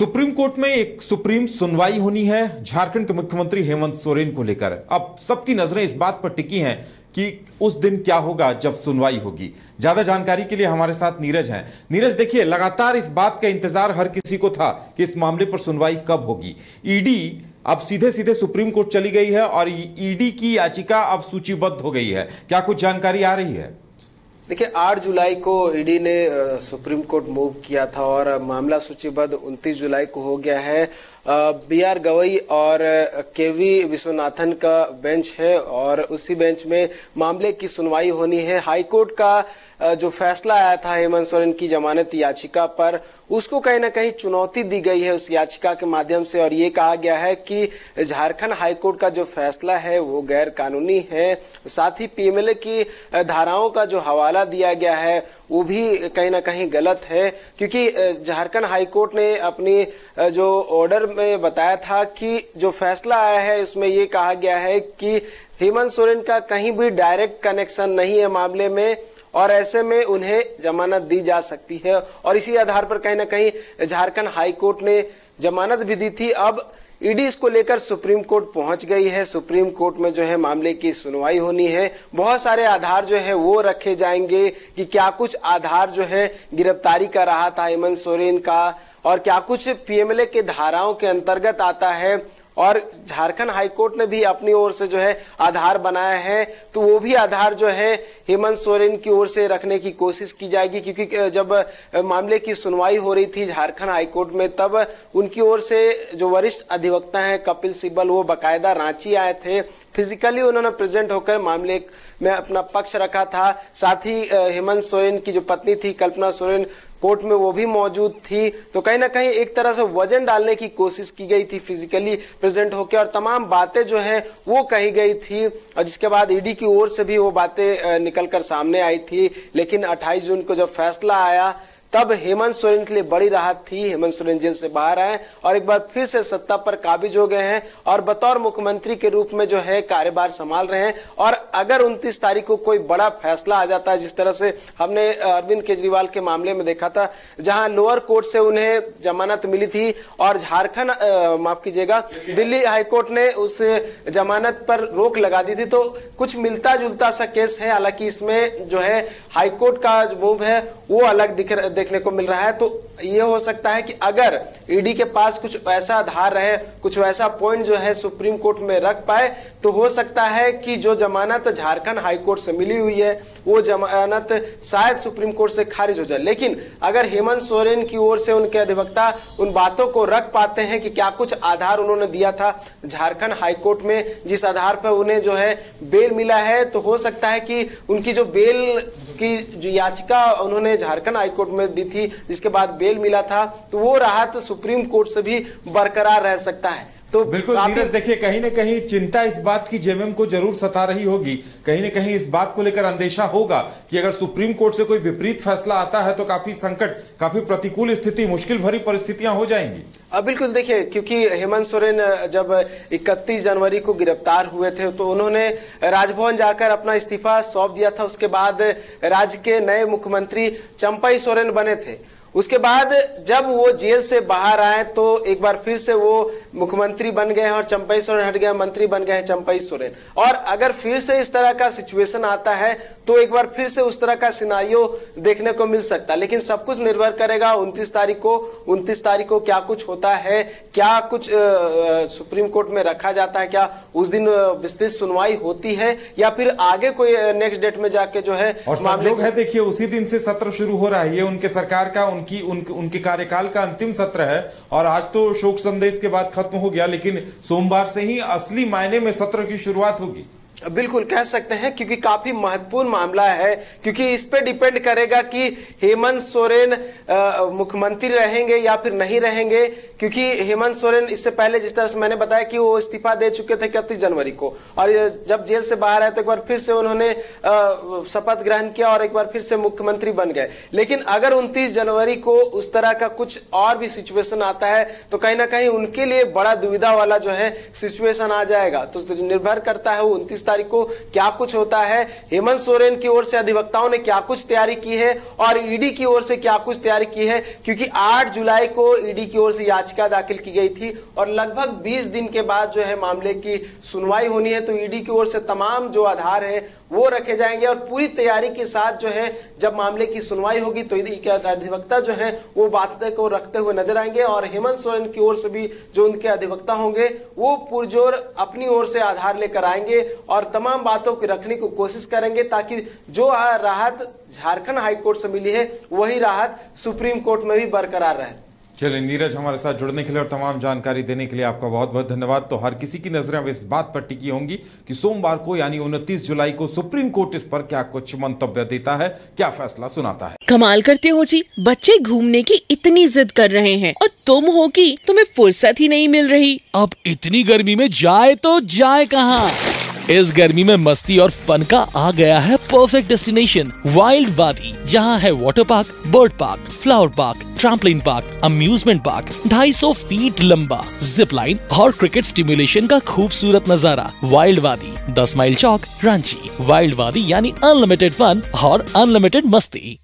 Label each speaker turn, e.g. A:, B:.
A: Supreme court में एक supreme सुनवाई होनी है झारखंड के मुख्यमंत्री हेमंत सोरेन को लेकर। अब सबकी नजरें इस बात पर टिकी हैं कि उस दिन क्या होगा जब सुनवाई होगी। ज्यादा जानकारी के लिए हमारे साथ नीरज हैं। नीरज, देखिए, लगातार इस बात का इंतजार हर किसी को था कि इस मामले पर सुनवाई कब होगी। ईडी अब सीधे सीधे सुप्रीम कोर्ट चली गई है और ईडी की याचिका अब सूचीबद्ध हो गई है। क्या कुछ जानकारी आ रही है?
B: देखिए, 8 जुलाई को ईडी ने सुप्रीम कोर्ट मूव किया था और मामला सूचीबद्ध 29 जुलाई को हो गया है। बी.आर. गवई और के.वी. विश्वनाथन का बेंच है और उसी बेंच में मामले की सुनवाई होनी है। हाईकोर्ट का जो फैसला आया था हेमंत सोरेन की जमानत याचिका पर, उसको कहीं ना कहीं चुनौती दी गई है उस याचिका के माध्यम से और ये कहा गया है कि झारखंड हाईकोर्ट का जो फैसला है वो गैर कानूनी है। साथ ही पीएमएलए की धाराओं का जो हवाला दिया गया है वो भी कहीं ना कहीं गलत है, क्योंकि झारखंड हाईकोर्ट ने अपनी जो ऑर्डर में बताया था कि जो फैसला आया है उसमें ये कहा गया है कि हेमंत सोरेन का कहीं भी डायरेक्ट कनेक्शन नहीं है मामले में और ऐसे में उन्हें जमानत दी जा सकती है और इसी आधार पर कहीं ना कहीं झारखंड हाईकोर्ट ने जमानत भी दी थी। अब ईडी इसको लेकर सुप्रीम कोर्ट पहुंच गई है। सुप्रीम कोर्ट में जो है मामले की सुनवाई होनी है। बहुत सारे आधार जो है वो रखे जाएंगे कि क्या कुछ आधार जो है गिरफ्तारी का रहा था हेमंत सोरेन का और क्या कुछ पीएमएलए के धाराओं के अंतर्गत आता है। और झारखंड हाईकोर्ट ने भी अपनी ओर से जो है आधार बनाया है, तो वो भी आधार जो है हेमंत सोरेन की ओर से रखने की कोशिश की जाएगी, क्योंकि जब मामले की सुनवाई हो रही थी झारखंड हाईकोर्ट में तब उनकी ओर से जो वरिष्ठ अधिवक्ता हैं कपिल सिब्बल, वो बाकायदा रांची आए थे। फिजिकली उन्होंने प्रेजेंट होकर मामले में अपना पक्ष रखा था। साथ ही हेमंत सोरेन की जो पत्नी थी कल्पना सोरेन कोर्ट में वो भी मौजूद थी। तो कहीं ना कहीं एक तरह से वजन डालने की कोशिश की गई थी फिजिकली प्रेजेंट होकर और तमाम बातें जो है वो कही गई थी और जिसके बाद ईडी की ओर से भी वो बातें निकलकर सामने आई थी। लेकिन 28 जून को जब फैसला आया तब हेमंत सोरेन के लिए बड़ी राहत थी। हेमंत सोरेन जेल से बाहर आए और एक बार फिर से सत्ता पर काबिज हो गए हैं और बतौर मुख्यमंत्री के रूप में जो है कार्यभार संभाल रहे हैं। और अगर 29 तारीख को कोई बड़ा फैसला आ जाता है, जिस तरह से हमने अरविंद केजरीवाल के मामले में देखा था जहां लोअर कोर्ट से उन्हें जमानत मिली थी और झारखंड माफ कीजिएगा दिल्ली हाईकोर्ट ने उस जमानत पर रोक लगा दी थी, तो कुछ मिलता जुलता सा केस है। हालांकि इसमें जो है हाईकोर्ट का जो मूव है वो अलग देखने को मिल रहा है। तो ये हो सकता है कि अगर ईडी के पास कुछ ऐसा आधार रहे, कुछ वैसा पॉइंट जो है सुप्रीम कोर्ट में रख पाए, तो हो सकता है कि जो जमानत झारखंड हाईकोर्ट से मिली हुई है वो जमानत शायद सुप्रीम कोर्ट से खारिज हो जाए। लेकिन अगर हेमंत सोरेन की ओर से उनके अधिवक्ता उन बातों को रख पाते हैं कि क्या कुछ आधार उन्होंने दिया था झारखंड हाईकोर्ट में, जिस आधार पर उन्हें जो है बेल मिला है, तो हो सकता है कि उनकी जो बेल की जो याचिका उन्होंने झारखंड हाईकोर्ट में दी थी जिसके बाद बेल मिला था, तो वो राहत सुप्रीम कोर्ट से भी बरकरार रह सकता है। तो
A: बिल्कुल नीरज, देखिए, कहीं ना कहीं चिंता इस बात की जेएमएम को जरूर सता रही होगी। कहीं ना कहीं इस बात को लेकर अंदेशा होगा कि अगर सुप्रीम कोर्ट से कोई विपरीत फैसला आता है तो काफी संकट, काफी प्रतिकूल स्थिति, मुश्किल भरी परिस्थितियां हो जाएंगी।
B: बिल्कुल, देखिए, क्योंकि हेमंत सोरेन जब 31 जनवरी को गिरफ्तार हुए थे तो उन्होंने राजभवन जाकर अपना इस्तीफा सौंप दिया था। उसके बाद राज्य के नए मुख्यमंत्री चंपई सोरेन बने थे। उसके बाद जब वो जेल से बाहर आए तो एक बार फिर से वो मुख्यमंत्री बन गए हैं और चंपई सोरेन हट गए, मंत्री बन गए हैं चंपई सोरेन। और अगर फिर से इस तरह का सिचुएशन आता है तो एक बार फिर से उस तरह का सिनारियो देखने को मिल सकता है। लेकिन सब कुछ निर्भर करेगा 29 तारीख को क्या कुछ होता है, क्या कुछ सुप्रीम कोर्ट में रखा जाता है, क्या उस दिन विस्तृत सुनवाई होती है या फिर आगे कोई नेक्स्ट डेट में जाके जो है
A: और मामले है। देखिए, उसी दिन से सत्र शुरू हो रहा है। ये उनके सरकार का उनके कार्यकाल का अंतिम सत्र है और आज तो शोक संदेश के बाद खत्म हो गया, लेकिन सोमवार से ही असली मायने में सत्र की शुरुआत होगी।
B: बिल्कुल कह सकते हैं, क्योंकि काफी महत्वपूर्ण मामला है, क्योंकि इस पे डिपेंड करेगा कि हेमंत सोरेन मुख्यमंत्री रहेंगे या फिर नहीं रहेंगे। क्योंकि हेमंत सोरेन इससे पहले जिस तरह से मैंने बताया कि वो इस्तीफा दे चुके थे 31 जनवरी को और जब जेल से बाहर आए तो एक बार फिर से उन्होंने शपथ ग्रहण किया और एक बार फिर से मुख्यमंत्री बन गए। लेकिन अगर 29 जनवरी को उस तरह का कुछ और भी सिचुएशन आता है तो कहीं ना कहीं उनके लिए बड़ा दुविधा वाला जो है सिचुएशन आ जाएगा। तो निर्भर करता है वो 29 तारीख को क्या कुछ होता है, हेमंत सोरेन की ओर से अधिवक्ताओं ने क्या कुछ तैयारी की है और ईडी की ओर से क्या कुछ तैयारी की है, क्योंकि 8 जुलाई को ईडी की ओर से याचिका दाखिल की गई थी और लगभग 20 दिन के बाद जो है मामले की सुनवाई होनी है। तो ईडी की ओर से तमाम जो आधार है वो रखे जाएंगे और पूरी तैयारी के साथ जो है जब मामले की सुनवाई होगी तो ईडी के अधिवक्ता जो है वो बातें को रखते हुए नजर आएंगे और हेमंत सोरेन की ओर से भी जो उनके अधिवक्ता होंगे वो पुरजोर अपनी ओर से आधार लेकर आएंगे और तमाम बातों को रखने की कोशिश करेंगे ताकि जो राहत झारखंड हाईकोर्ट से मिली है वही राहत सुप्रीम कोर्ट में भी बरकरार रहे।
A: चलिए नीरज, हमारे साथ जुड़ने के लिए और तमाम जानकारी देने के लिए आपका बहुत बहुत धन्यवाद। तो हर किसी की नजरें अब इस बात पर टिकी होंगी कि सोमवार को यानी 29 जुलाई को सुप्रीम कोर्ट इस पर क्या कुछ मंतव्य देता है, क्या फैसला सुनाता है।
C: कमाल करते हो जी, बच्चे घूमने की इतनी जिद कर रहे हैं और तुम हो कि तुम्हें फुर्सत ही नहीं मिल रही।
D: अब इतनी गर्मी में जाए तो जाए कहाँ? इस गर्मी में मस्ती और फन का आ गया है परफेक्ट डेस्टिनेशन वाइल्ड वादी, जहाँ है water park, bird park, flower park, trampoline park, amusement park, 250 feet लंबा, जिप लाइन और क्रिकेट स्टिमुलेशन का खूबसूरत नजारा। वाइल्ड वादी, 10 माइल चौक, रांची। वाइल्ड वादी यानी अनलिमिटेड फन और अनलिमिटेड मस्ती।